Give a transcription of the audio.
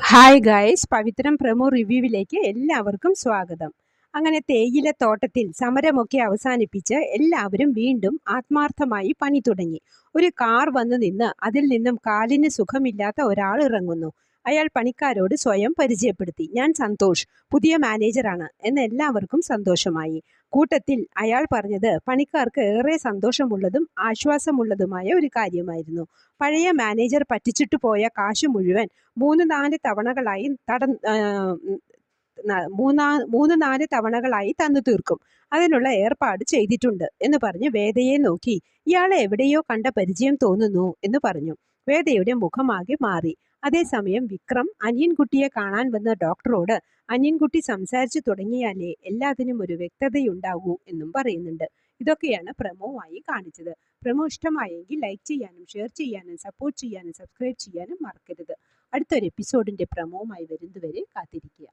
Hi guys, പവിത്രം promo റിവ്യൂവിലേക്ക് എല്ലാവർക്കും സ്വാഗതം. അങ്ങനെ തേയില തോട്ടത്തിൽ സമരമൊക്കെ അവസാനിപ്പിച്ച് എല്ലാവരും വീണ്ടും ആത്മാർത്ഥമായി പണി തുടങ്ങി. ഒരു കാർ വന്നു നിന്ന് അതിൽ നിന്നും കാലിന് സുഖമില്ലാത്ത ഒരാൾ ഇറങ്ങുന്നു. അയാൾ പണിക്കാരോട് സ്വയം പരിചയപ്പെടുത്തി. ഞാൻ സന്തോഷ്, പുതിയ മാനേജറാണ് എന്ന് എല്ലാവർക്കും സന്തോഷമായി. കൂട്ടത്തിൽ അയാൾ പറഞ്ഞത് പണിക്കാർക്ക് ഏറെ സന്തോഷമുള്ളതും ആശ്വാസമുള്ളതുമായ ഒരു കാര്യമായിരുന്നു. പഴയ മാനേജർ പറ്റിച്ചിട്ട് പോയ കാശ് മുഴുവൻ 3-4 തവണകളായി മൂന്ന് നാല് തവണകളായി തന്നു തീർക്കും. അതിനുള്ള ഏർപ്പാട് ചെയ്തിട്ടുണ്ട് എന്ന് പറഞ്ഞ് വേദയെ നോക്കി ഇയാളെ എവിടെയോ കണ്ട പരിചയം തോന്നുന്നു എന്ന് പറഞ്ഞു. വേദയുടെ മുഖമാകെ മാറി. അതേസമയം വിക്രം അനിയൻകുട്ടിയെ കാണാൻ വന്ന ഡോക്ടറോട് അനിയൻകുട്ടി സംസാരിച്ചു തുടങ്ങിയാലേ എല്ലാത്തിനും ഒരു വ്യക്തതയുണ്ടാകൂ എന്നും പറയുന്നുണ്ട്. ഇതൊക്കെയാണ് പ്രമോ ആയി കാണിച്ചത്. പ്രമോ ഇഷ്ടമായെങ്കിൽ ലൈക്ക് ചെയ്യാനും ഷെയർ ചെയ്യാനും സപ്പോർട്ട് ചെയ്യാനും സബ്സ്ക്രൈബ് ചെയ്യാനും മറക്കരുത്. അടുത്തൊരു എപ്പിസോഡിന്റെ പ്രമോവുമായി വരുന്നതുവരെ കാത്തിരിക്കുക.